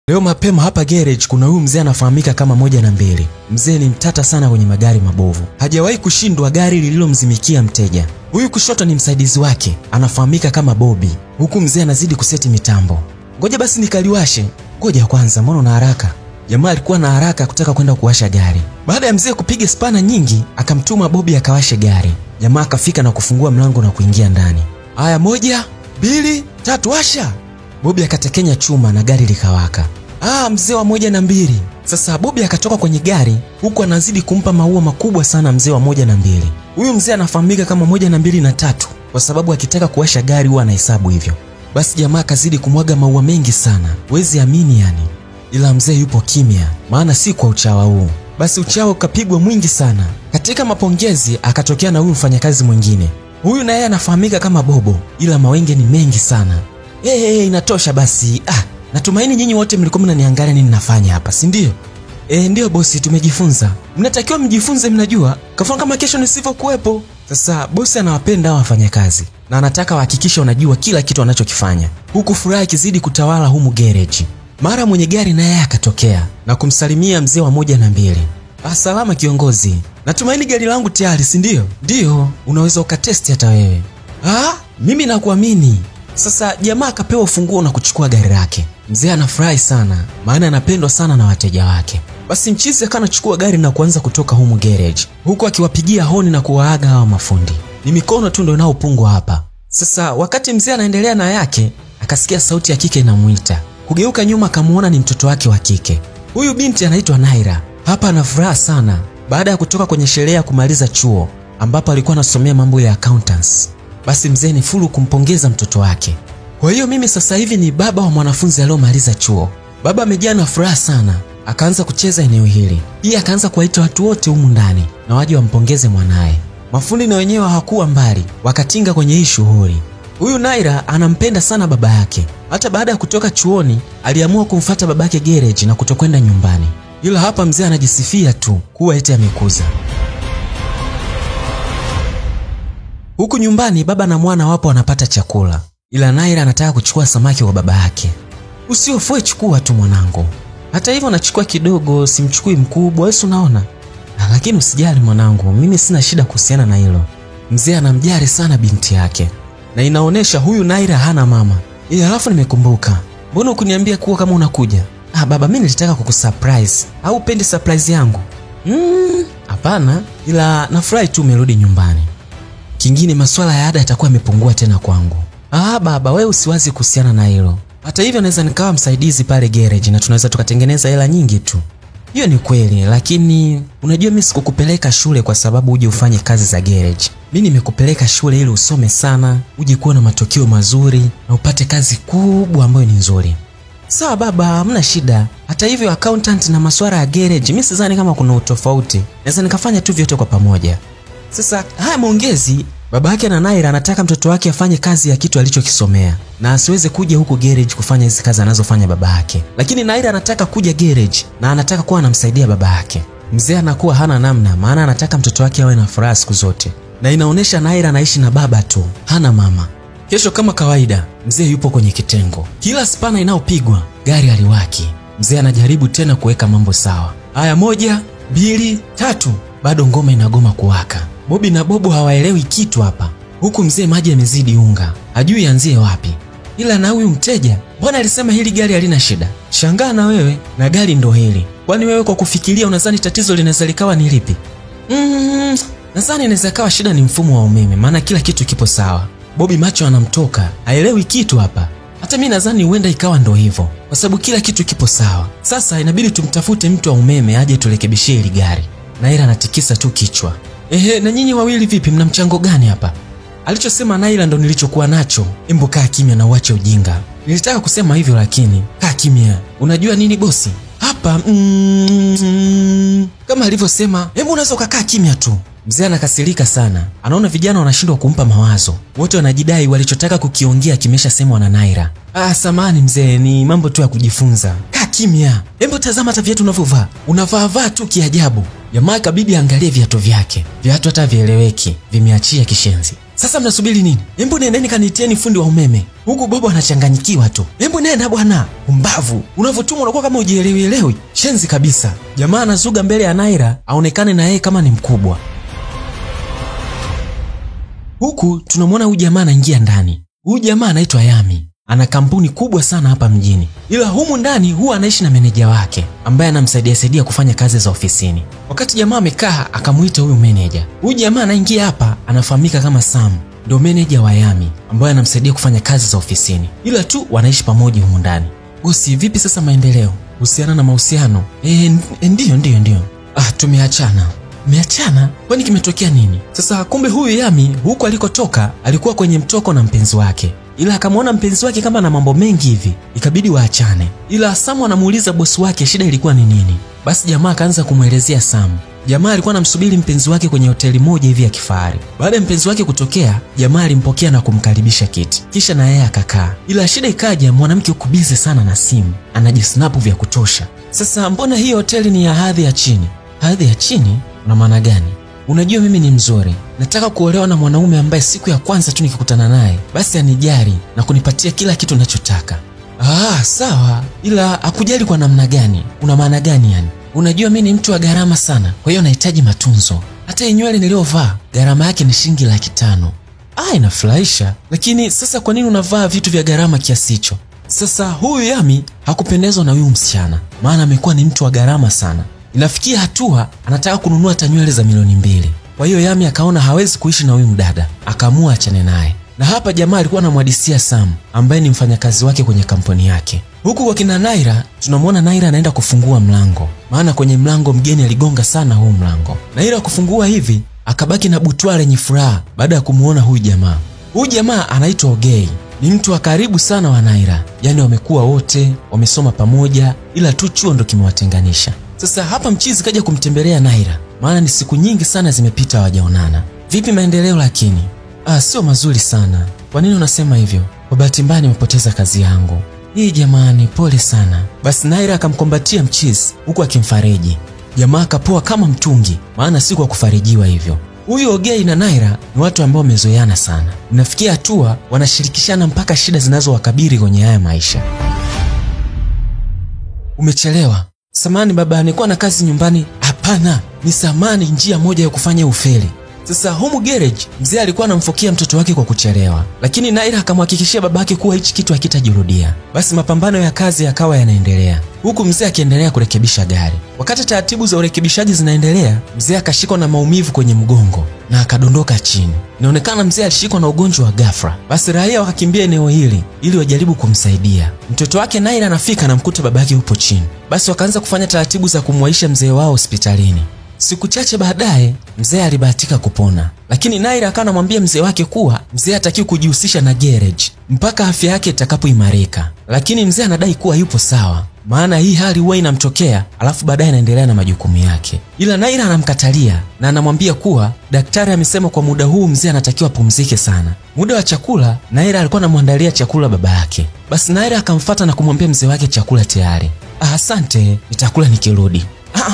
Leo mapema hapa garage kuna huyu mzee anafahamika kama 1 na 2. Mzee ni mtata sana kwenye magari mabovu. Hajawahi kushindwa gari lililomzimikia mteja. Huyu kushoto ni msaidizi wake, anafahamika kama Bobby. Huku mzee anazidi kuseti mitambo. Ngoja basi nikaliwashe. Ngoja kwanza, mbona una haraka? Jamaa alikuwa na haraka kutaka kwenda kuwasha gari. Baada ya mzee kupiga spana nyingi, akamtuma Bobby akawashe gari. Jamaa akafika na kufungua mlango na kuingia ndani. Haya, 1, 2, 3 washa. Bobby akatekenya chuma na gari likawaka. Mzee wa 1 na 2. Sasa Bobby akatoka kwenye gari huku anazidi kumpa maua makubwa sana mzee wa 1 na 2. Huyu mzee anafahamika kama 1 na 2 na 3 kwa sababu akitaka kuwasha gari huwa anahesabu hivyo. Basi jamaa akazidi kumwaga maua mengi sana. Wezi amini yani. Ila mzee yupo kimya, maana si kwa uchawa huu. Basi uchawa ukapigwa mwingi sana. Katika mapongezi akatokea na huyu mfanyakazi mwingine. Huyu na yeye anafahamika kama Bobo, ila mawenge ni mengi sana. Inatosha basi. Natumaini nyinyi wote mlikuwa mnaniangalia nini nafanya hapa, si ndio? Ndio bosi, tumejifunza. Mnatakiwa mjifunze, mnajua. Kafanya kama kesho nisivyokuepo. Sasa bosi anawapenda hao wafanyakazi na anataka wahakikishe wanajua kila kitu wanachokifanya. Huku furaha ikizidi kutawala humu garage. Mara mwenye gari naye akatokea na kumsalimia mzee wa 1 na 2. Salama kiongozi. Natumaini gari langu tayari, si ndio? Ndio, unaweza ukatesti hata wewe. Mimi nakuamini. Sasa jamaa akapewa ufunguo na kuchukua gari lake. Mzee anafurahi sana, maana anapendwa sana na wateja wake. Basi mchizi akanachukua gari na kuanza kutoka humu garage, huku akiwapigia honi na kuwaaga hawa mafundi. Ni mikono tu ndio inaopungwa hapa. Sasa wakati mzee anaendelea na yake, akasikia sauti ya kike inamuita. Kugeuka nyuma akamuona ni mtoto wake wa kike. Huyu binti anaitwa Naira. Hapa ana furaha sana baada ya kutoka kwenye sherehe ya kumaliza chuo ambapo alikuwa anasomea mambo ya accountants. Basi mzee ni furu kumpongeza mtoto wake. Kwa hiyo mimi sasa hivi ni baba wa mwanafunzi aliyomaliza chuo. Baba amejaa na furaha sana, akaanza kucheza eneo hili. Pia akaanza kuwaita watu wote humu ndani na waje wampongeze mwanae. Mafundi na wenyewe hawakuwa mbali, wakatinga kwenye hii shughuli. Huyu Naira anampenda sana baba yake. Hata baada ya kutoka chuoni, aliamua kumfuata babake garage na kutokwenda nyumbani. Ila hapa mzee anajisifia tu kuwa eti amekuza. Huku nyumbani baba na mwana wapo wanapata chakula. Ila Naira anataka kuchukua samaki wa baba yake. Usiofue, chukua tu mwanangu. Hata hivyo nachukua kidogo, simchukui mkubwa, wewe unaona. Lakini usijali mwanangu, mimi sina shida kuhusiana na hilo. Mzee anamjali sana binti yake. Na inaonesha huyu Naira hana mama. Alafu nimekumbuka. Mbona ukuniambia kuwa kama unakuja? Baba, mimi nilitaka kukusurprise. Au upendi surprise yangu? Hapana, ila nafurahi tu umerudi nyumbani. Kingine masuala ya ada yatakuwa yamepungua tena kwangu. Baba, wewe usiwazi kuhusiana na hilo. Hata hivyo naweza nikawa msaidizi pale garage na tunaweza tukatengeneza hela nyingi tu. Hiyo ni kweli, lakini unajua mimi sikukupeleka shule kwa sababu uje ufanye kazi za garage. Mimi nimekupeleka shule ili usome sana, uje kuwa na matokeo mazuri na upate kazi kubwa ambayo ni nzuri. Sawa baba, hamna shida. Hata hivyo accountant na masuala ya garage mimi sidhani kama kuna utofauti. Naweza nikafanya tu vyote kwa pamoja. Sasa haya maongezi, baba yake na Naira anataka mtoto wake afanye kazi ya kitu alichokisomea na asiweze kuja huku garage kufanya hizo kazi anazofanya baba yake. Lakini Naira anataka kuja garage na anataka kuwa anamsaidia baba yake. Mzee anakuwa hana namna, maana anataka mtoto wake awe na furaha siku zote. Na inaonesha Naira anaishi na baba tu, hana mama. Kesho kama kawaida, mzee yupo kwenye kitengo. Kila spana inaopigwa, gari haliwaki. Mzee anajaribu tena kuweka mambo sawa. Haya, 1, 2, 3, bado ngoma inagoma kuwaka. Bobby na Bobo hawaelewi kitu hapa. Huku mzee maji yamezidi unga, hajui anzie wapi. Ila na huyu mteja, mbona alisema hili gari halina shida? Shangaa na wewe, na gari ndo hili. Kwani wewe kwa kufikiria unadhani tatizo linaweza likawa ni lipi? Nadhani inaweza kawa shida ni mfumo wa umeme, maana kila kitu kipo sawa. Bobby macho anamtoka, haelewi kitu hapa. Hata mimi nadhani huenda ikawa ndo hivyo, kwa sababu kila kitu kipo sawa. Sasa inabidi tumtafute mtu wa umeme aje turekebishie hili gari. Naira anatikisa tu kichwa. Na nyinyi wawili vipi, mna mchango gani hapa? Alichosema Naira ndo nilichokuwa nacho. Embo kaa kimya na uache ujinga. Nilitaka kusema hivyo lakini kaa kimya. Unajua nini bosi? Hapa kama alivyosema, hebu unaweza ukakaa kimya tu. Mzee anakasirika sana. Anaona vijana wanashindwa kumpa mawazo. Wote wanajidai walichotaka kukiongea kimeshasemwa na Naira. Samahani mzee, ni mambo tu ya kujifunza. Kaa kimya. Hebu tazama hata viatu unavyovaa. Unavaa tu kiajabu. Jamaa kabidi angalie viatu vyake. Viatu hata vieleweki, vimeachia kishenzi. Sasa mnasubiri nini? Hebu nendeni kanitieni fundi wa umeme. Huku Bobo anachanganyikiwa tu. Hebu nenda bwana. Umbavu. Unavyotumwa unakuwa kama ujielewi. Shenzi kabisa. Jamaa anazuga mbele ya Naira aonekane na yeye kama ni mkubwa. Huku tunamwona huyu jamaa anaingia ndani. Huyu jamaa anaitwa Yami. Ana kampuni kubwa sana hapa mjini. Ila humu ndani huwa anaishi na meneja wake ambaye anamsaidia kufanya kazi za ofisini. Wakati jamaa amekaa akamuita huyu meneja. Huyu jamaa anaingia hapa anafahamika kama Sam. Ndio meneja wa Yami ambaye anamsaidia kufanya kazi za ofisini. Ila tu wanaishi pamoja humu ndani. Bosi, vipi sasa maendeleo? Husiana na mahusiano? Ndio. Tumeachana. Meachana? Kwani kimetokea nini? Sasa kumbe huyu Yami huko alikotoka alikuwa kwenye mtoko na mpenzi wake. Ila akamwona mpenzi wake kama na mambo mengi hivi, ikabidi waachane. Ila Sam anamuuliza bosi wake shida ilikuwa ni nini. Basi jamaa akaanza kumuelezea Sam. Jamaa alikuwa anamsubiri mpenzi wake kwenye hoteli moja hivi ya kifahari. Baada ya mpenzi wake kutokea, jamaa alimpokea na kumkaribisha kiti. Kisha na yeye akakaa. Ila shida ikaja, mwanamke yuko busy sana na simu, anajisnapu vya kutosha. Sasa mbona hii hoteli ni ya hadhi ya chini? Hadhi ya chini? Una maana gani? Unajua mimi ni mzuri. Nataka kuolewa na mwanaume ambaye siku ya kwanza tu nikikutana naye basi anijali na kunipatia kila kitu ninachotaka. Sawa. Ila akujali kwa namna gani? Una maana gani yani? Unajua mimi ni mtu wa gharama sana. Kwa hiyo nahitaji matunzo. Hata nywele niliyovaa gharama yake ni shilingi 500,000. Inafurahisha. Lakini sasa kwa nini unavaa vitu vya gharama kiasi hicho? Sasa huyu Yami hakupendezwa na huyu msichana, maana amekuwa ni mtu wa gharama sana. Inafikia hatua anataka kununua hata nywele za milioni 2. Kwa hiyo Yami akaona hawezi kuishi na huyu mdada, akaamua achane naye. Na hapa jamaa alikuwa anamhadithia Sam ambaye ni mfanyakazi wake kwenye kampuni yake. Huku kwa kina Naira, tunamwona Naira anaenda kufungua mlango. Maana kwenye mlango mgeni aligonga sana huu mlango. Naira kufungua hivi, akabaki na butwaa lenye furaha baada ya kumuona huyu jamaa. Huyu jamaa anaitwa Ogei. Ni mtu wa karibu sana wa Naira. Yaani wamekuwa wote, wamesoma pamoja, ila tu chuo ndo kimewatenganisha. Sasa hapa mchizi kaja kumtembelea Naira. Maana ni siku nyingi sana zimepita hawajaonana. Vipi maendeleo lakini? Sio mazuri sana. Kwa nini unasema hivyo? Kwa bahati mbaya nimepoteza kazi yangu. Hii jamani, pole sana. Basi Naira akamkombatia mchizi huku akimfariji. Jamaa akapoa kama mtungi, maana si kwa kufarijiwa hivyo. Huyu Ogei na Naira ni watu ambao wamezoeana sana. Inafikia hatua wanashirikishana mpaka shida zinazowakabili kwenye haya maisha. Umechelewa. Samani baba, nilikuwa na kazi nyumbani. Hapana, ni samani njia moja ya kufanya ufeli. Sasa humu garage mzee alikuwa anamfokia mtoto wake kwa kuchelewa, lakini Naira akamhakikishia babake kuwa hichi kitu hakitajirudia. Basi mapambano ya kazi yakawa yanaendelea, huku mzee akiendelea kurekebisha gari. Wakati taratibu za urekebishaji zinaendelea, mzee akashikwa na maumivu kwenye mgongo na akadondoka chini. Inaonekana mzee alishikwa na ugonjwa wa ghafla. Basi raia wakakimbia eneo hili ili wajaribu kumsaidia. Mtoto wake Naira anafika na mkuta babake upo chini. Basi wakaanza kufanya taratibu za kumwaisha mzee wao hospitalini. Siku chache baadaye mzee alibahatika kupona, lakini Naira akawa anamwambia mzee wake kuwa mzee hatakiwi kujihusisha na garage mpaka afya yake itakapoimarika. Lakini mzee anadai kuwa yupo sawa, maana hii hali huwa inamtokea alafu baadaye anaendelea na majukumu yake. Ila Naira anamkatalia na anamwambia kuwa daktari amesema kwa muda huu mzee anatakiwa pumzike sana. Muda wa chakula, Naira alikuwa anamwandalia chakula baba yake. Basi Naira akamfuata na kumwambia mzee wake chakula tayari. Asante, nitakula nikirudi.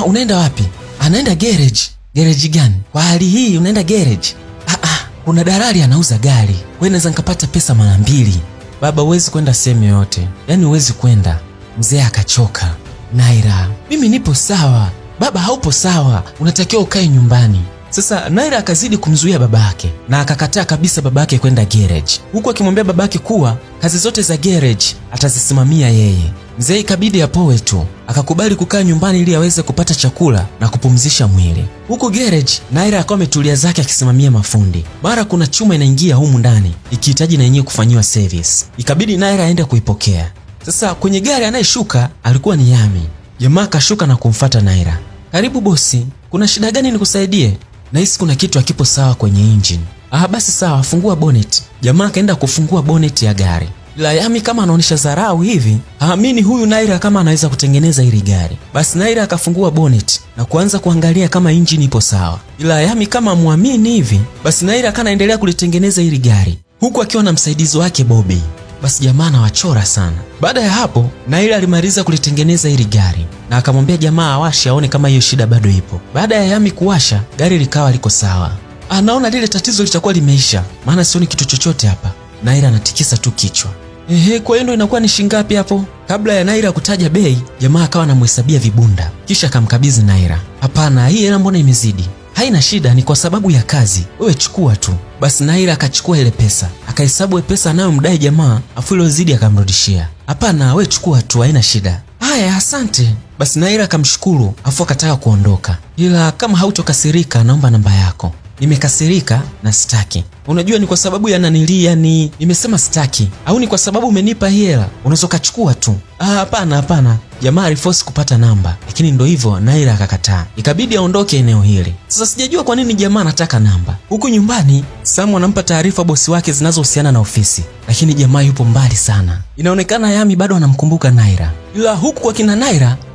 Unaenda wapi? Anaenda garage. Garage gani? Kwa hali hii unaenda garage? Kuna dalali anauza gari. Wewe naweza nikapata pesa mara 2. Baba, huwezi kwenda sehemu yote. Yaani huwezi kwenda. Mzee akachoka. Naira, mimi nipo sawa. Baba, haupo sawa. Unatakiwa ukae nyumbani. Sasa Naira akazidi kumzuia babake na akakataa kabisa babake kwenda garage. Huku akimwambia babake kuwa kazi zote za garage atazisimamia yeye. Mzee ikabidi apoe tu, akakubali kukaa nyumbani ili aweze kupata chakula na kupumzisha mwili. Huko garage Naira akawa ametulia zake akisimamia mafundi. Mara kuna chuma inaingia humu ndani ikihitaji na yenyewe kufanyiwa service. Ikabidi Naira aende kuipokea. Sasa kwenye gari anayeshuka alikuwa ni Yami. Jamaa akashuka na kumfuata Naira. Karibu bosi, kuna shida gani nikusaidie? Nahisi kuna kitu hakipo sawa kwenye engine. Basi sawa, fungua bonnet. Jamaa akaenda kufungua bonnet ya gari. Ila Yami kama anaonyesha dharau hivi, haamini huyu Naira kama anaweza kutengeneza hili gari. Basi Naira akafungua bonnet na kuanza kuangalia kama engine ipo sawa. Ila Yami kama muamini hivi, basi Naira kanaendelea kulitengeneza hili gari huku akiwa na msaidizi wake Bobby. Basi jamaa anawachora sana. Baada ya hapo, Naira alimaliza kulitengeneza hili gari na akamwambia jamaa awashe aone kama hiyo shida bado ipo. Baada ya Yami kuwasha, gari likawa liko sawa. Naona lile tatizo litakuwa limeisha, maana sioni kitu chochote hapa. Naira anatikisa tu kichwa. Kwa hiyo ndo inakuwa ni shingapi hapo? Kabla ya Naira kutaja bei, jamaa akawa anamhesabia vibunda, kisha akamkabidhi Naira. Hapana, hii hela mbona imezidi? Haina shida, ni kwa sababu ya kazi. Wewe chukua tu. Basi Naira akachukua ile pesa, akahesabu pesa anayomdai jamaa, afu ile zidi akamrudishia. Hapana, wewe chukua tu, haina shida. Haya, asante. Basi Naira akamshukuru, afu akataka kuondoka. Ila kama hautokasirika, naomba namba yako. Nimekasirika na sitaki. Unajua ni kwa sababu ya nanilia, ni nimesema sitaki. Au ni kwa sababu umenipa hela? Unaweza kuchukua tu. Hapana. Jamaa aliforce kupata namba, lakini ndo hivyo Naira akakataa. Ikabidi aondoke eneo hili. Sasa sijajua kwa nini jamaa anataka namba. Huku nyumbani, Sam anampa taarifa bosi wake zinazohusiana na ofisi, lakini jamaa yupo mbali sana. Inaonekana Yami bado anamkumbuka Naira. Ila huku kwa kina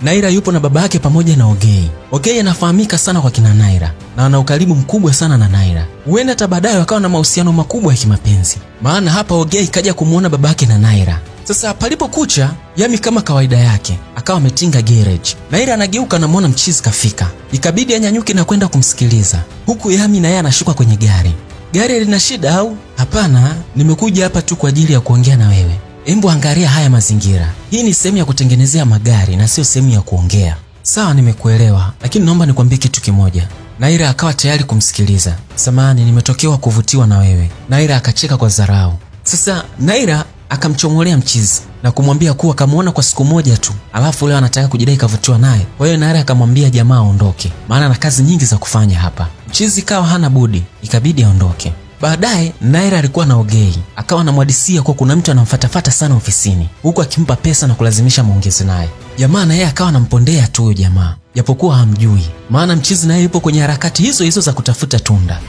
Naira yupo na baba yake pamoja na Ogei. Ogei anafahamika sana kwa kina Naira na ana ukaribu mkubwa sana na Naira. Huenda hata baadaye wakawa na mahusiano makubwa ya kimapenzi. Maana hapa Ogei kaja kumuona babake na Naira. Sasa palipokucha, Yami kama kawaida yake akawa ametinga garage. Naira anageuka na muona mchizi kafika. Ikabidi anyanyuke na kwenda kumsikiliza. Huku Yami na yeye anashuka kwenye gari. Gari lina shida au? Hapana, nimekuja hapa tu kwa ajili ya kuongea na wewe. Embo angalia haya mazingira. Hii ni sehemu ya kutengenezea magari na sio sehemu ya kuongea. Sawa, nimekuelewa, lakini naomba nikwambie kitu kimoja. Naira akawa tayari kumsikiliza. Samahani, nimetokewa kuvutiwa na wewe. Naira akacheka kwa dharau. Sasa Naira akamchomolea mchizi na kumwambia kuwa kamuona kwa siku moja tu, alafu leo anataka kujidai kavutiwa naye. Kwa hiyo Naira akamwambia jamaa aondoke, maana ana kazi nyingi za kufanya hapa. Mchizi kawa hana budi, ikabidi aondoke. Baadaye Naira alikuwa na Ogei, akawa anamhadisia kwa kuna mtu anamfuatafuata sana ofisini, huku akimpa pesa na kulazimisha muongeze naye. Jamaa na yeye akawa anampondea tu huyo jamaa, japokuwa hamjui, maana mchizi naye yupo kwenye harakati hizo za kutafuta tunda.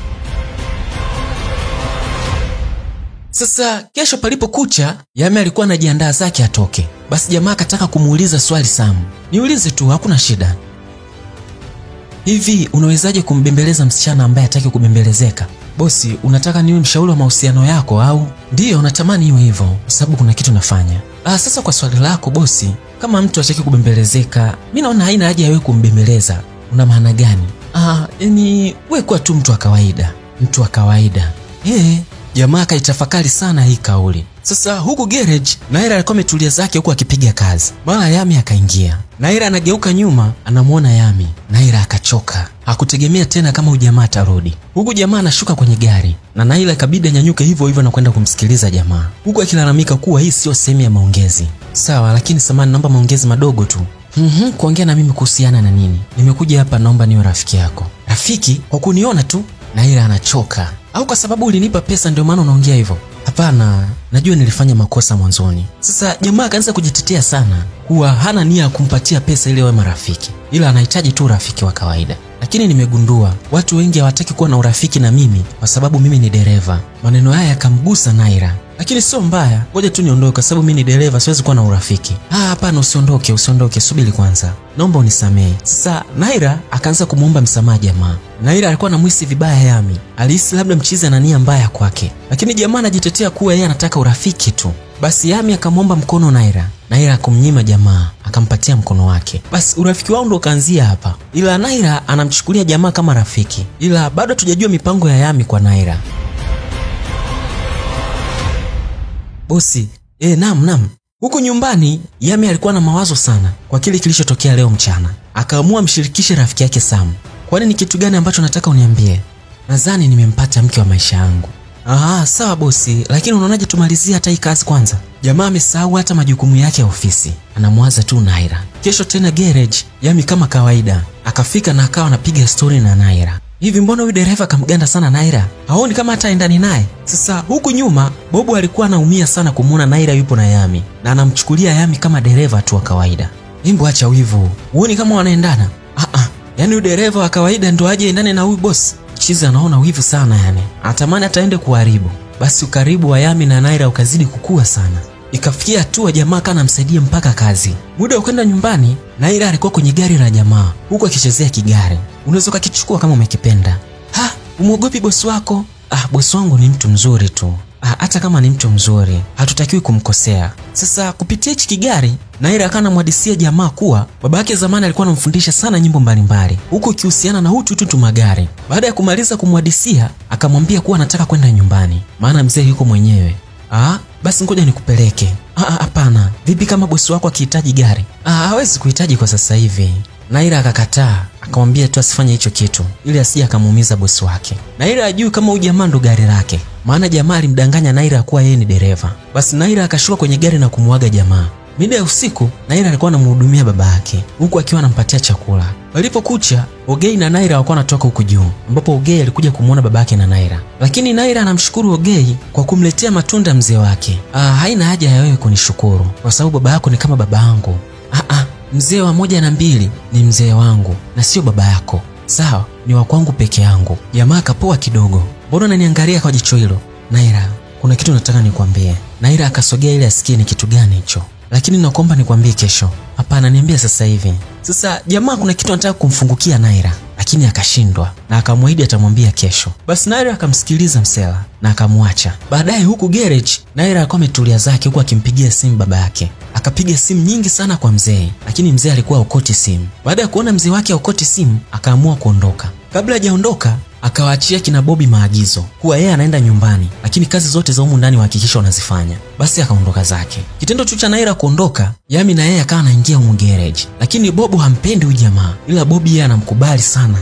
Sasa kesho palipokucha, Yami alikuwa anajiandaa zake atoke. Basi jamaa akataka kumuuliza swali Sam. Niulize tu, hakuna shida. Hivi unawezaje kumbembeleza msichana ambaye hataki kubembelezeka? Bosi, unataka niwe mshauri wa mahusiano yako au? Ndiyo, natamani iwe hivyo, kwa sababu kuna kitu nafanya. Sasa kwa swali lako bosi, kama mtu hataki kubembelezeka, mimi naona haina haja ya wewe kumbembeleza. Una maana gani? Yaani wewe kuwa tu mtu wa kawaida. Mtu wa kawaida. Jamaa kaitafakari sana hii kauli. Sasa huku garage, Naira alikuwa ametulia zake huku akipiga kazi. Mara Yami akaingia. Naira anageuka nyuma, anamuona Yami. Naira akachoka. Hakutegemea tena kama ujamaa atarudi. Huku jamaa anashuka kwenye gari, na Naira ikabidi anyanyuke hivyo na kwenda kumsikiliza jamaa. Huku akilalamika kuwa hii sio sehemu ya maongezi. Sawa, lakini samahani, naomba maongezi madogo tu. Kuongea na mimi kuhusiana na nini? Nimekuja hapa naomba niwe rafiki yako. Rafiki? Kwa kuniona tu? Naira anachoka. Au kwa sababu ulinipa pesa ndio maana unaongea hivyo? Hapana, najua nilifanya makosa mwanzoni. Sasa jamaa akaanza kujitetea sana kuwa hana nia ya kumpatia pesa ili wawe marafiki, ila anahitaji tu urafiki wa kawaida. Lakini nimegundua watu wengi hawataki kuwa na urafiki na mimi kwa sababu mimi ni dereva. Maneno haya yakamgusa Naira. Lakini sio mbaya, ngoja tu niondoke kwa sababu mimi ni dereva, siwezi kuwa na urafiki. Hapana, usiondoke, subiri kwanza. Naomba unisamehe. Sasa Naira akaanza kumuomba msamaha jamaa. Naira alikuwa anamhisi vibaya Yami. Alihisi labda mchizi ana nia mbaya kwake. Lakini jamaa anajitetea kuwa yeye anataka urafiki tu. Basi Yami akamwomba mkono Naira. Naira akamnyima jamaa, akampatia mkono wake. Basi urafiki wao ndo kaanzia hapa. Ila Naira anamchukulia jamaa kama rafiki. Ila bado tujajua mipango ya Yami kwa Naira. Bosi, naam. Huku nyumbani, Yami alikuwa na mawazo sana kwa kile kilichotokea leo mchana. Akaamua mshirikishe rafiki yake Sam. Kwani ni kitu gani ambacho nataka uniambie? Nadhani nimempata mke wa maisha yangu. Sawa bosi, lakini unaonaje tumalizie hata hii kazi kwanza? Jamaa amesahau hata majukumu yake ya ofisi. Anamwaza tu Naira. Kesho tena garage, Yami kama kawaida akafika na akawa anapiga story na Naira. Hivi mbona huyu dereva kamganda sana Naira? Haoni kama hata endani naye? Sasa huku nyuma, Bobo alikuwa anaumia sana kumuona Naira yupo na Yami na anamchukulia Yami kama dereva tu wa kawaida. Himbo acha wivu. Uone kama wanaendana? Yaani huyu dereva wa kawaida ndo aje endane na huyu boss? Chizi anaona wivu sana yani. Anatamani ataende kuharibu. Basi ukaribu wa Yami na Naira ukazidi kukua sana. Ikafikia hatua jamaa kana msaidia mpaka kazi. Muda ukaenda nyumbani, Naira alikuwa kwenye gari la jamaa, huko akichezea kigari. Unaweza kukichukua kama umekipenda. Umuogopi bosi wako? Bosi wangu ni mtu mzuri tu. hata kama ni mtu mzuri, hatutakiwi kumkosea. Sasa kupitia hichi kigari, Naira akana mwadisia jamaa kuwa babake zamani alikuwa anamfundisha sana nyimbo mbalimbali, huku ikihusiana na hutu magari. Baada ya kumaliza kumwadisia, akamwambia kuwa anataka kwenda nyumbani, maana mzee yuko mwenyewe. Basi ngoja nikupeleke. Hapana, vipi kama bosi wako akihitaji gari? Hawezi kuhitaji kwa sasa hivi. Naira akakataa, akamwambia tu asifanye hicho kitu ili asije akamuumiza bosi wake. Naira ajui kama huyu jamaa ndo gari lake, maana jamaa alimdanganya Naira kuwa yeye ni dereva. Basi Naira akashuka kwenye gari na kumuaga jamaa. Mida ya usiku, Naira alikuwa anamhudumia baba yake huku akiwa anampatia chakula. Walipokucha, Ogei na Naira walikuwa wanatoka huko juu, ambapo Ogei alikuja kumuona babake na Naira. Lakini Naira anamshukuru Ogei kwa kumletea matunda mzee wake. Haina haja ya wewe kunishukuru, kwa sababu baba yako ni kama baba yangu. Mzee wa 1 na 2 ni mzee wangu na sio baba yako. Sawa, ni wa kwangu peke yangu. Jamaa akapoa kidogo. Mbona unaniangalia kwa jicho hilo? Naira, kuna kitu nataka nikwambie. Naira akasogea ili asikie ni kitu gani hicho. Lakini nakuomba nikwambie kesho. Hapana, niambie sasa hivi. Sasa jamaa kuna kitu anataka kumfungukia Naira, lakini akashindwa na akamwahidi atamwambia kesho. Basi Naira akamsikiliza msela na akamwacha. Baadaye huku garage, Naira alikuwa ametulia zake huku akimpigia simu baba yake. Akapiga simu nyingi sana kwa mzee, lakini mzee alikuwa ukoti simu. Baada ya kuona mzee wake ukoti simu, akaamua kuondoka. Kabla hajaondoka, akawaachia kina Bobby maagizo kuwa yeye anaenda nyumbani, lakini kazi zote za humu ndani wahakikisha wanazifanya. Basi akaondoka zake. Kitendo tu cha Naira kuondoka, Yami na yeye akawa anaingia humu garage. Lakini Bobo hampendi huyu jamaa, ila Bobby yeye anamkubali sana.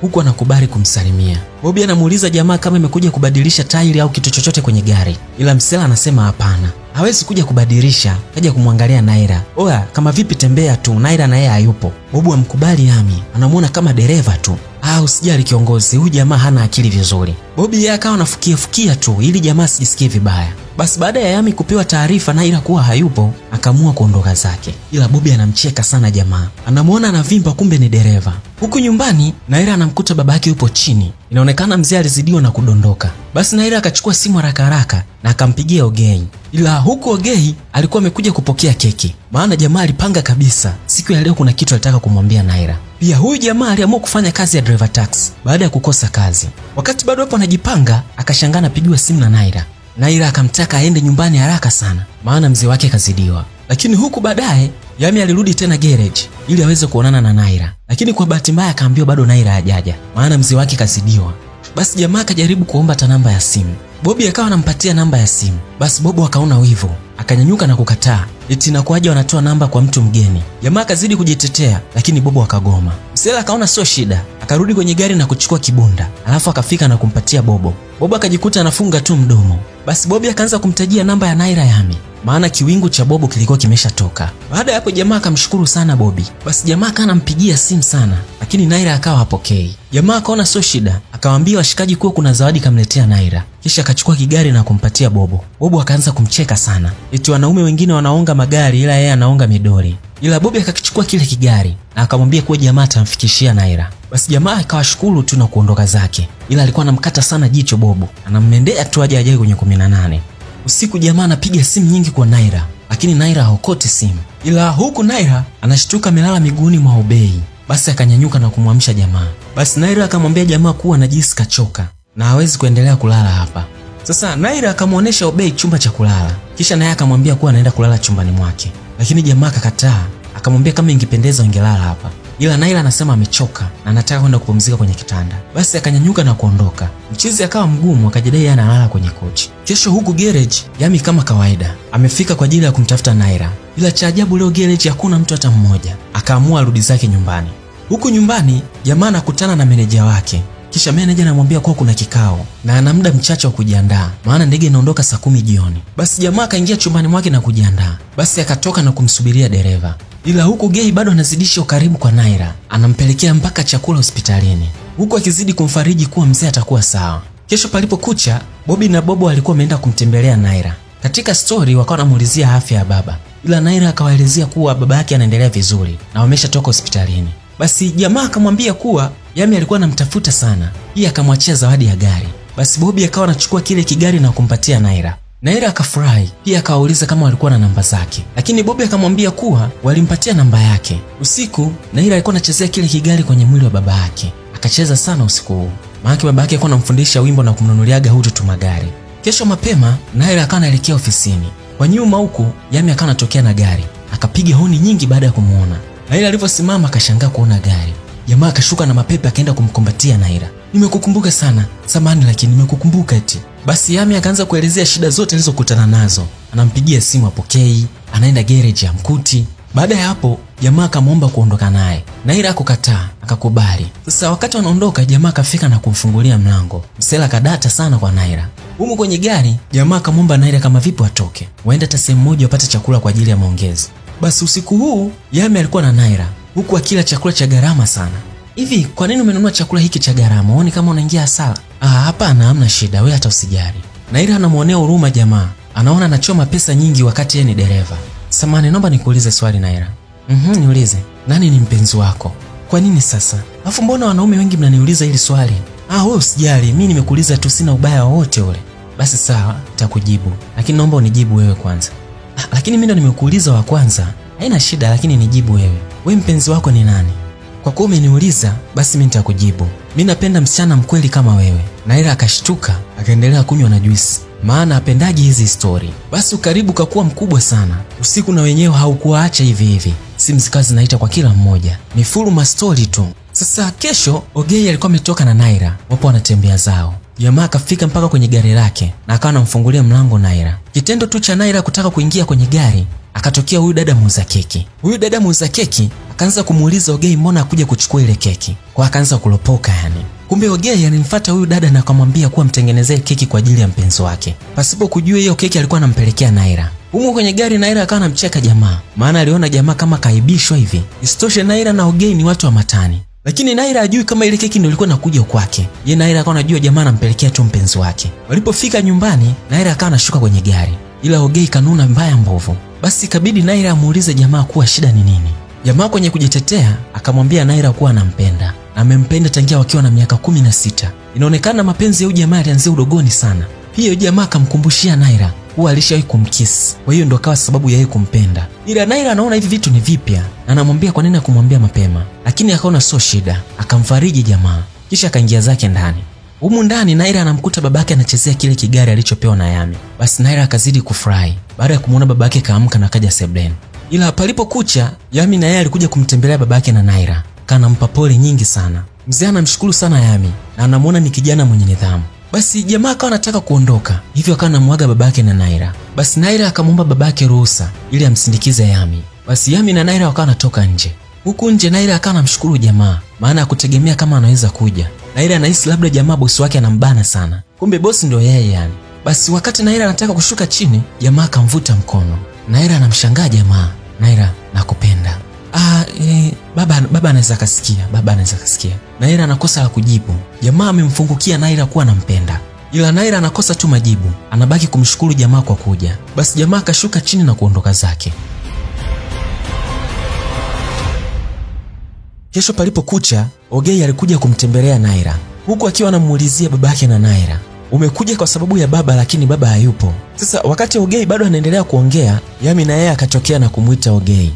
Huku anakubali kumsalimia. Bobby anamuuliza jamaa kama imekuja kubadilisha tairi au kitu chochote kwenye gari, ila msela anasema hapana, hawezi kuja kubadilisha, kaja kumwangalia Naira. Oya, kama vipi tembea tu, Naira na yeye hayupo. Bobby amkubali Yami, anamuona kama dereva tu. Usijali kiongozi, huyu jamaa hana akili vizuri. Bobby yeye akawa anafukia tu ili jamaa asijisikie vibaya. Basi baada ya Yami kupewa taarifa Naira kuwa hayupo, akaamua kuondoka zake. Ila Bobby anamcheka sana jamaa. Anamuona anavimba, kumbe ni dereva. Huku nyumbani, Naira anamkuta babake yupo chini. Inaonekana mzee alizidiwa na kudondoka. Basi Naira akachukua simu haraka na akampigia Ogei. Ila huku Ogei alikuwa amekuja kupokea keki, maana jamaa alipanga kabisa siku ya leo kuna kitu alitaka kumwambia Naira. Pia huyu jamaa aliamua kufanya kazi ya driver taxi baada ya kukosa kazi. Wakati bado hapo anajipanga, akashangaa anapigiwa simu na Naira. Naira akamtaka aende nyumbani haraka sana, maana mzee wake kazidiwa. Lakini huku baadaye Yami alirudi tena garage ili aweze kuonana na Naira. Lakini kwa bahati mbaya akaambiwa bado Naira hajaja, maana mzee wake kazidiwa. Basi jamaa akajaribu kuomba namba ya simu. Bobby akawa anampatia namba ya simu. Basi Bobo akaona wivu, akanyanyuka na kukataa. Eti inakuaje wanatoa namba kwa mtu mgeni? Jamaa akazidi kujitetea, lakini Bobo akagoma. Msela akaona sio shida, akarudi kwenye gari na kuchukua kibunda, alafu akafika na kumpatia Bobo. Bobo akajikuta anafunga tu mdomo. Basi Bobby akaanza kumtajia namba ya Naira Yami, maana kiwingu cha Bobo kilikuwa kimeshatoka. Baada ya hapo jamaa akamshukuru sana Bobby. Basi jamaa akaanza kumpigia simu sana, lakini Naira akawa hapokei. Jamaa akaona sio shida, akawaambia washikaji kuwa kuna zawadi kamletea Naira. Kisha akachukua kigari na kumpatia Bobo. Bobo akaanza kumcheka sana. Eti wanaume wengine wanaonga magari ila yeye anaonga midori. Ila Bobby akakichukua kile kigari na akamwambia kuwa jamaa atamfikishia Naira. Basi jamaa akawashukuru tu na kuondoka zake. Ila alikuwa anamkata sana jicho Bobo. Anammendea tu aje ajaye kwenye 18. Usiku jamaa anapiga simu nyingi kwa Naira, lakini Naira haokoti simu. Ila huku Naira anashtuka amelala miguuni mwa Obei. Basi akanyanyuka na kumwamsha jamaa. Basi Naira akamwambia jamaa kuwa anajisikia kachoka na hawezi kuendelea kulala hapa. Sasa Naira akamuonesha Obei chumba cha kulala. Kisha naye akamwambia kuwa anaenda kulala chumbani mwake. Lakini jamaa akakataa, akamwambia kama ingependeza ingelala hapa. Ila Naira anasema amechoka na anataka kwenda kupumzika kwenye kitanda. Basi akanyanyuka na kuondoka. Mchizi akawa mgumu, akajidai yeye analala kwenye kochi. Kesho huku garage, Yami kama kawaida amefika kwa ajili ya kumtafuta Naira. Ila cha ajabu leo garage hakuna mtu hata mmoja. Akaamua arudi zake nyumbani. Huku nyumbani, jamaa anakutana na meneja wake. Kisha meneja anamwambia kuwa kuna kikao na ana muda mchache wa kujiandaa, maana ndege inaondoka saa 10 jioni. Basi jamaa akaingia chumbani mwake na kujiandaa. Basi akatoka na kumsubiria dereva. Ila huku Gei bado anazidisha ukaribu kwa Naira, anampelekea mpaka chakula hospitalini, huku akizidi kumfariji kuwa mzee atakuwa sawa. Kesho palipokucha, Bobby na Bobo walikuwa wameenda kumtembelea Naira. Katika story wakawa wanamuulizia afya ya baba. Ila Naira akawaelezea kuwa baba yake anaendelea vizuri na wameshatoka hospitalini. Basi jamaa akamwambia kuwa Yami alikuwa anamtafuta sana, yeye akamwachia zawadi ya gari. Basi Bobby akawa anachukua kile kigari na kumpatia Naira. Naira akafurahi, pia akawauliza kama walikuwa na namba zake. Lakini Bobby akamwambia kuwa walimpatia namba yake. Usiku, Naira alikuwa anachezea kile kigari kwenye mwili wa baba yake. Akacheza sana usiku huu. Maana baba yake alikuwa anamfundisha wimbo na kumnunuliaga hutu magari. Kesho mapema Naira akawa anaelekea ofisini. Kwa nyuma huku Yami akawa anatokea na gari. Akapiga honi nyingi baada ya kumuona. Naira aliposimama akashangaa kuona gari. Jamaa akashuka na mapepe akaenda kumkumbatia Naira. Nimekukumbuka sana. Samahani lakini nimekukumbuka eti. Basi Yami akaanza kuelezea shida zote alizokutana nazo. Anampigia simu apokei, anaenda garage ya mkuti. Baada ya hapo jamaa akamwomba kuondoka naye. Naira akakataa, akakubali. Sasa wakati wanaondoka jamaa akafika na kumfungulia mlango. Msela kadata sana kwa Naira. Humu kwenye gari jamaa akamwomba Naira kama vipi atoke. Waenda hata sehemu moja wapate chakula kwa ajili ya maongezi. Basi usiku huu Yami alikuwa na Naira huku akila chakula cha gharama sana. Hivi kwa nini umenunua chakula hiki cha gharama? Uone kama unaingia hasara. Hapana, hamna shida, wewe hata usijali. Naira anamuonea huruma jamaa. Anaona anachoma pesa nyingi wakati yeye ni dereva. Samahani, naomba nikuulize swali Naira. Niulize. Nani ni mpenzi wako? Kwa nini sasa? Alafu mbona wanaume wengi mnaniuliza hili swali? Wewe usijali, mimi nimekuuliza tu, sina ubaya wowote ule. Basi sawa, nitakujibu. Lakini naomba unijibu wewe kwanza. Lakini mimi ndo nimekuuliza wa kwanza. Haina shida, lakini nijibu wewe. Wewe mpenzi wako ni nani? Kwa kuwa umeniuliza, basi mimi nitakujibu. Mimi napenda msichana mkweli kama wewe. Naira akashtuka, akaendelea kunywa na juisi. Maana apendaji hizi story. Basi ukaribu kakuwa mkubwa sana. Usiku na wenyewe haukuacha hivi hivi. Simu zikawa zinaita kwa kila mmoja. Ni full ma story tu. Sasa kesho Ogei alikuwa ametoka na Naira. Wapo wanatembea zao. Jamaa akafika mpaka kwenye gari lake na akawa anamfungulia mlango Naira. Kitendo tu cha Naira kutaka kuingia kwenye gari, akatokea huyu dada muuza keki. Huyu dada muuza keki akaanza kumuuliza Ogei mbona akuja kuchukua ile keki. Kwa akaanza kulopoka yani. Kumbe Ogei alimfuata huyu dada na akamwambia kuwa mtengenezee keki kwa ajili ya mpenzi wake. Pasipo kujua hiyo keki alikuwa anampelekea Naira. Humo kwenye gari Naira akawa anamcheka jamaa. Maana aliona jamaa kama kaibishwa hivi. Isitoshe Naira na Ogei ni watu wa matani. Lakini Naira hajui kama ile keki ndio ilikuwa inakuja kwake. Yeye Naira akawa anajua jamaa anampelekea tu mpenzi wake. Walipofika nyumbani, Naira akawa anashuka kwenye gari. Ila Ogei kanuna mbaya mbovu. Basi ikabidi Naira amuulize jamaa kuwa shida ni nini. Jamaa kwenye kujitetea akamwambia Naira kuwa anampenda. Na amempenda tangia wakiwa na miaka 16. Inaonekana mapenzi ya huyu jamaa yalianzia udogoni sana. Pia jamaa akamkumbushia Naira kuwa alishawahi kumkiss. Kwa hiyo ndo akawa sababu ya yeye kumpenda. Ila Naira anaona hivi vitu ni vipya. Anamwambia kwa nini akumwambia mapema. Lakini akaona sio shida. Akamfariji jamaa. Kisha akaingia zake ndani. Humu ndani Naira anamkuta babake anachezea kile kigari alichopewa na Yami. Basi Naira akazidi kufurahi. Baada ya kumuona babake kaamka na kaja sebleni. Ila palipokucha Yami na yeye alikuja kumtembelea babake na Naira. Kanampa pole nyingi sana. Mzee anamshukuru sana Yami na anamuona ni kijana mwenye nidhamu. Basi jamaa akawa anataka kuondoka. Hivyo akawa anamwaga babake na Naira. Basi Naira akamwomba babake ruhusa ili amsindikize Yami. Basi Yami na Naira wakawa wanatoka nje. Huku nje Naira akawa anamshukuru jamaa, maana hakutegemea kama anaweza kuja. Naira anahisi labda jamaa bosi wake anambana sana. Kumbe bosi ndio yeye yani. Basi wakati Naira anataka kushuka chini, jamaa akamvuta mkono. Naira anamshangaa jamaa. Naira, nakupenda. Baba anaweza kasikia, baba anaweza kasikia. Naira anakosa la kujibu. Jamaa amemfungukia Naira kuwa anampenda. Ila Naira anakosa tu majibu. Anabaki kumshukuru jamaa kwa kuja. Basi jamaa akashuka chini na kuondoka zake. Kesho palipokucha, Ogei alikuja kumtembelea Naira. Huku akiwa anamuulizia babake na Naira. Umekuja kwa sababu ya baba lakini baba hayupo. Sasa wakati Ogei bado anaendelea kuongea, Yami na yeye akatokea na kumuita Ogei.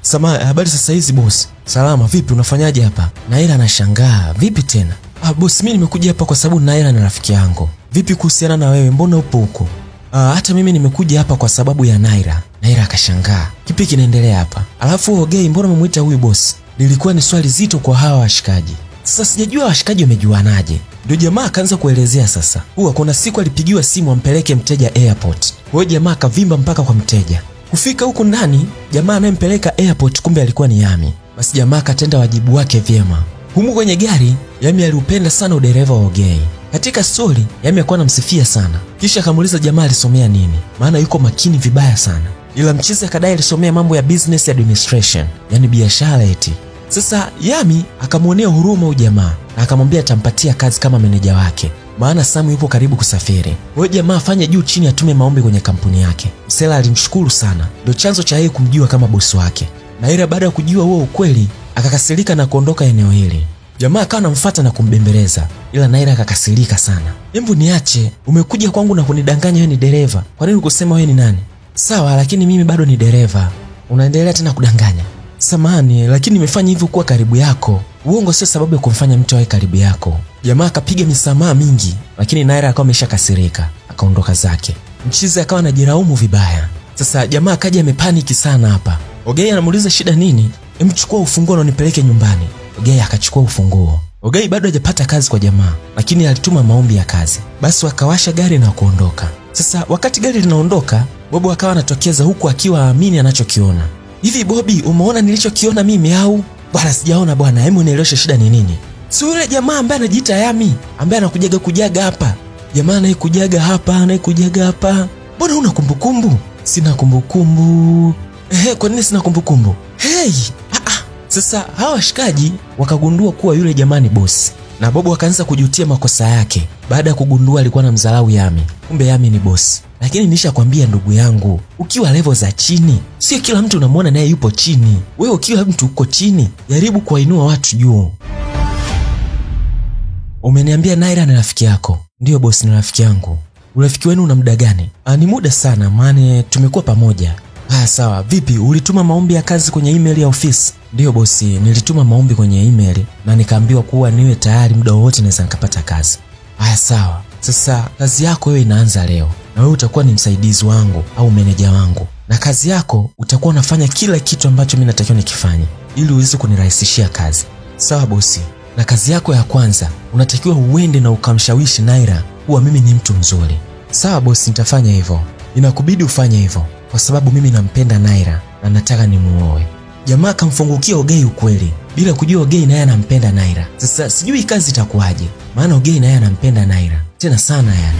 Samahani, habari sasa hizi boss? Salama, vipi unafanyaje hapa? Naira anashangaa, vipi tena? Boss, mimi nimekuja hapa kwa sababu Naira ni rafiki yangu. Vipi kuhusiana na wewe, mbona upo huko? Hata mimi nimekuja hapa kwa sababu ya Naira. Naira akashangaa, kipi kinaendelea hapa? Alafu Ogei, mbona umemuita huyu boss? Lilikuwa ni swali zito kwa hawa washikaji. Sasa sijajua washikaji wamejuanaje. Ndio jamaa akaanza kuelezea sasa. Kuna siku alipigiwa simu ampeleke mteja airport. Kwa hiyo jamaa akavimba mpaka kwa mteja. Kufika huku ndani, jamaa anayempeleka airport kumbe alikuwa ni Yami. Basi jamaa akatenda wajibu wake vyema. Humu kwenye gari, Yami aliupenda sana udereva wa Ogei. Katika story, Yami alikuwa anamsifia sana. Kisha akamuuliza jamaa alisomea nini, maana yuko makini vibaya sana. Ila mchizi akadai alisomea mambo ya business administration, yani biashara eti. Sasa Yami akamuonea huruma huyu jamaa na akamwambia atampatia kazi kama meneja wake, maana Samu yupo karibu kusafiri. Wewe jamaa afanye juu chini atume maombi kwenye kampuni yake. Msela alimshukuru sana. Ndio chanzo cha yeye kumjua kama bosi wake. Naira baada ya kujua huo ukweli, akakasirika na kuondoka eneo hili. Jamaa akawa anamfuata na kumbembeleza. Ila Naira akakasirika sana. Hebu niache, umekuja kwangu na kunidanganya wewe ni dereva. Kwa nini ukusema wewe ni nani? Sawa, lakini mimi bado ni dereva. Unaendelea tena kudanganya. Samahani, lakini nimefanya hivyo kuwa karibu yako. Uongo sio sababu ya kumfanya mtu awe karibu yako. Jamaa akapiga misamaha mingi, lakini Naira akawa ameshakasirika, akaondoka zake. Mchizi akawa anajiraumu vibaya. Sasa jamaa akaja amepaniki sana hapa. Ogei anamuuliza shida nini? Chukua ufunguo na nipeleke nyumbani. Ogei akachukua ufunguo. Ogei bado hajapata kazi kwa jamaa, lakini alituma maombi ya kazi. Basi wakawasha gari na kuondoka. Sasa wakati gari linaondoka, Bobi akawa anatokeza huku akiwa haamini anachokiona. Hivi Bobi, umeona nilichokiona mimi au? Bwana sijaona bwana, hebu nieleweshe shida ni nini? Si yule jamaa ambaye anajiita Yami, ambaye anakujaga hapa. Jamaa anaikujaga hapa. Mbona una kumbukumbu? Sina kumbukumbu. Kwa nini sina kumbukumbu? Sasa hawa washikaji wakagundua kuwa yule jamaa ni bosi. Na Bobo akaanza kujutia makosa yake baada ya kugundua alikuwa na mdharau Yami. Kumbe Yami ni bosi. Lakini nishakwambia ndugu yangu, ukiwa level za chini, sio kila mtu unamwona naye yupo chini. Wewe ukiwa mtu uko chini, jaribu kuwainua watu juu. Umeniambia Naira ni rafiki yako? Ndio bosi, ni rafiki yangu. Urafiki wenu una muda gani? Ni muda sana, maana tumekuwa pamoja. Sawa, vipi ulituma maombi ya kazi kwenye email ya ofisi? Ndio bosi, nilituma maombi kwenye email na nikaambiwa kuwa niwe tayari muda wote naweza nikapata kazi. Sawa. Sasa kazi yako wewe inaanza leo. Na wewe utakuwa ni msaidizi wangu au meneja wangu. Na kazi yako utakuwa unafanya kila kitu ambacho mimi natakiwa nikifanye ili uweze kunirahisishia kazi. Sawa bosi. Na kazi yako ya kwanza, unatakiwa uende na ukamshawishi Naira kuwa mimi ni mtu mzuri. Sawa bosi, nitafanya hivyo. Inakubidi ufanye hivyo kwa sababu mimi nampenda Naira na nataka nimuoe. Jamaa akamfungukia Ogei ukweli bila kujua Ogei naye anampenda Naira. Sasa sijui kazi itakuwaje, maana Ogei naye anampenda Naira tena sana yani.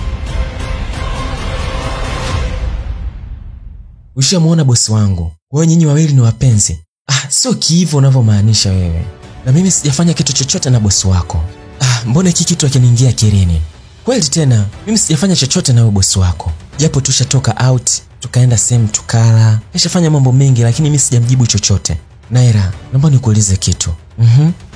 Ushamuona bosi wangu, wewe nyinyi wawili ni wapenzi? Sio hivyo unavyomaanisha wewe. Na mimi sijafanya kitu chochote na bosi wako. Mbona hiki kitu hakiniingia akilini? Kweli tena, mimi sijafanya chochote na wewe bosi wako. Japo tushatoka out, tukaenda sehemu tukala, nishafanya mambo mengi lakini mimi sijamjibu chochote. Naira, naomba nikuulize kitu.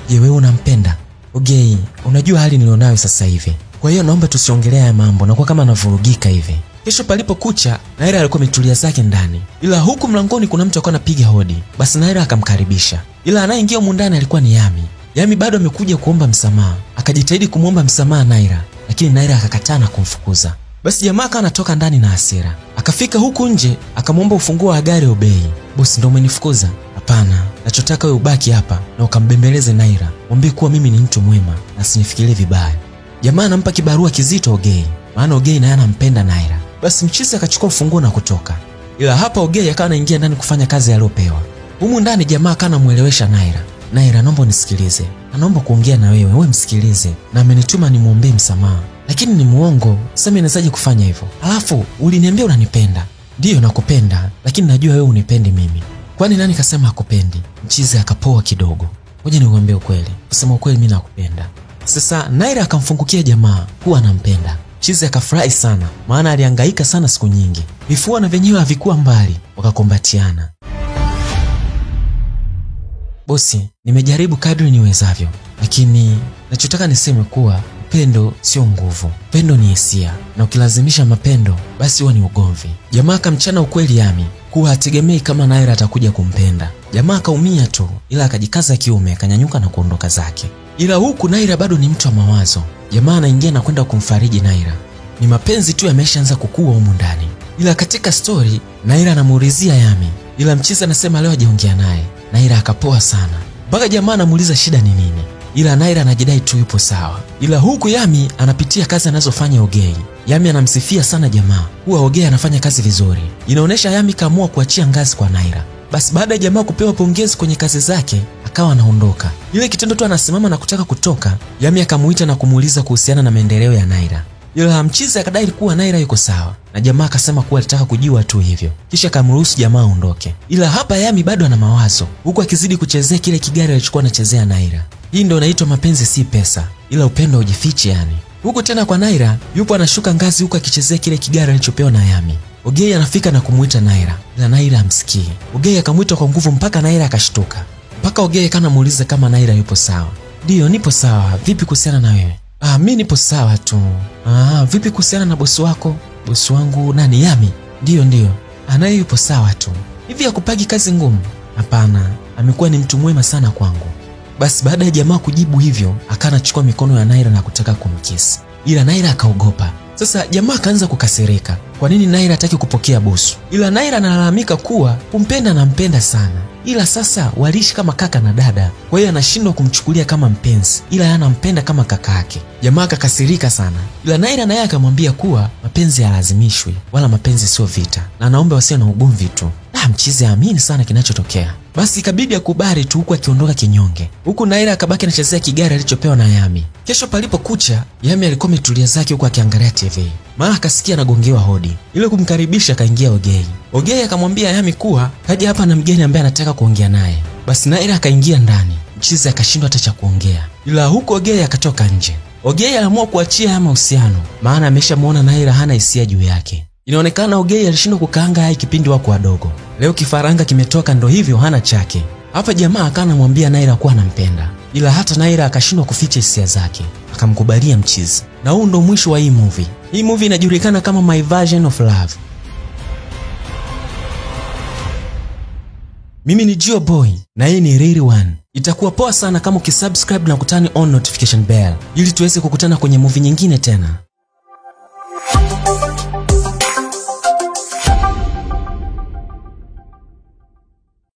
Je, wewe unampenda Ogei? Unajua hali nilionayo sasa hivi. Kwa hiyo naomba tusiongelee haya mambo na kwa kama anavurugika hivi. Kesho palipokucha, Naira alikuwa ametulia zake ndani. Ila huku mlangoni kuna mtu alikuwa anapiga hodi. Basi Naira akamkaribisha. Ila anayeingia huko ndani alikuwa ni Yami. Yami bado amekuja kuomba msamaha. Akajitahidi kumuomba msamaha Naira, lakini Naira akakataa na kumfukuza. Basi jamaa anatoka ndani na hasira. Akafika huku nje, akamwomba ufunguo wa gari Obei. Bosi, ndio umenifukuza? Hapana, nachotaka wewe ubaki hapa na ukambembeleze Naira. Mwambie kuwa mimi ni mtu mwema na sinifikirie vibaya. Jamaa anampa kibarua kizito Ogei, maana Ogei naye anampenda Naira. Basi mchizi akachukua ufunguo na kutoka. Ila hapa Ogei akawa anaingia ndani kufanya kazi aliyopewa. Humu ndani jamaa kana muelewesha Naira. Naira, naomba unisikilize. Anaomba kuongea na wewe msikilize. Na amenituma nimwombee msamaha. Lakini ni muongo. Sasa mimi nawezaje kufanya hivyo? Alafu uliniambia unanipenda. Ndio nakupenda, lakini najua wewe unipendi mimi. Kwani nani kasema hakupendi? Mchizi akapoa kidogo. Ngoja nikwambie ukweli. Kusema ukweli mimi nakupenda. Sasa Naira akamfungukia jamaa kuwa anampenda. Mchizi akafurahi sana, maana alihangaika sana siku nyingi. Vifua na venyewe havikuwa mbali, wakakumbatiana. Bosi, nimejaribu kadri niwezavyo, lakini nachotaka niseme kuwa upendo sio nguvu. Upendo ni hisia, na ukilazimisha mapendo basi huwa ni ugomvi. Jamaa akamchana ukweli Yami kuwa hategemei kama Naira atakuja kumpenda. Jamaa akaumia tu, ila akajikaza kiume, akanyanyuka na kuondoka zake. Ila huku Naira bado ni mtu wa mawazo. Jamaa anaingia na kwenda kumfariji Naira. Ni mapenzi tu yameshaanza kukua humu ndani. Ila katika story Naira anamuulizia Yami, ila mchizi anasema leo hajaongea naye. Naira akapoa sana. Mpaka jamaa anamuuliza shida ni nini. Ila Naira anajidai tu yupo sawa. Ila huku Yami anapitia kazi anazofanya Ogei. Yami anamsifia sana jamaa kuwa Ogei anafanya kazi vizuri. Inaonesha Yami kaamua kuachia ngazi kwa Naira. Basi baada ya jamaa kupewa pongezi kwenye kazi zake, akawa anaondoka. Ile kitendo tu anasimama na kutaka kutoka, Yami akamuita na kumuuliza kuhusiana na maendeleo ya Naira. Ila mchizi akadai kuwa Naira yuko sawa, na jamaa akasema kuwa alitaka kujua tu hivyo. Kisha akamruhusu jamaa aondoke. Ila hapa Yami bado ana mawazo, huku akizidi kuchezea kile kigari alichokuwa anachezea Naira. Hii ndio inaitwa mapenzi si pesa, ila upendo ujifiche yani. Huku tena kwa Naira, yupo anashuka ngazi huku akichezea kile kigari alichopewa na Yami. Ogei anafika na kumuita Naira, ila Naira hamsikii. Ogei akamuita kwa nguvu mpaka Naira akashtuka. Mpaka Ogei kana muuliza kama Naira yupo sawa. Ndio, nipo sawa. Vipi kuhusiana na wewe? Mimi nipo sawa tu. Vipi kuhusiana na bosi wako? Bosi wangu nani, Yami? Ndio. Naye yupo sawa tu. Hivi hakupagi kazi ngumu? Hapana, amekuwa ni mtu mwema sana kwangu. Basi baada ya jamaa kujibu hivyo, akanachukua mikono ya Naira na kutaka kumkisi. Ila Naira akaogopa. Sasa jamaa akaanza kukasirika. Kwa nini Naira hataki kupokea busu? Ila Naira analalamika kuwa kumpenda na mpenda sana. Ila sasa waliishi kama kaka na dada. Kwa hiyo anashindwa kumchukulia kama mpenzi, ila anampenda kama kaka yake. Jamaa akakasirika sana. Ila Naira naye akamwambia kuwa mapenzi hayalazimishwi, wala mapenzi sio vita. Na anaomba wasiwe na ugomvi tu. Mchizi amini sana kinachotokea. Basi ikabidi akubali tu huku akiondoka kinyonge. Huku Naira akabaki anachezea kigari alichopewa na Yami. Kesho palipokucha, Yami alikuwa ametulia zake huku akiangalia TV. Mara akasikia anagongewa hodi. Ile kumkaribisha akaingia Ogei. Ogei akamwambia Yami kuwa kaja hapa na mgeni ambaye anataka kuongea naye. Basi Naira akaingia ndani. Mchizi akashindwa hata cha kuongea. Ila huko Ogei akatoka nje. Ogei aliamua kuachia haya mahusiano, maana ameshamuona Naira hana hisia juu yake. Inaonekana Ogei alishindwa kukaanga hai kipindi wako wadogo. Leo kifaranga kimetoka ndo hivyo hana chake. Hapa jamaa akanamwambia Naira kuwa anampenda. Ila hata Naira akashindwa kuficha hisia zake. Akamkubalia mchizi. Na huu ndo mwisho wa hii movie. Hii movie inajulikana kama My Version of Love. Mimi ni Gio Boy na hii ni Real One. Itakuwa poa sana kama ukisubscribe na kutani on notification bell ili tuweze kukutana kwenye movie nyingine tena.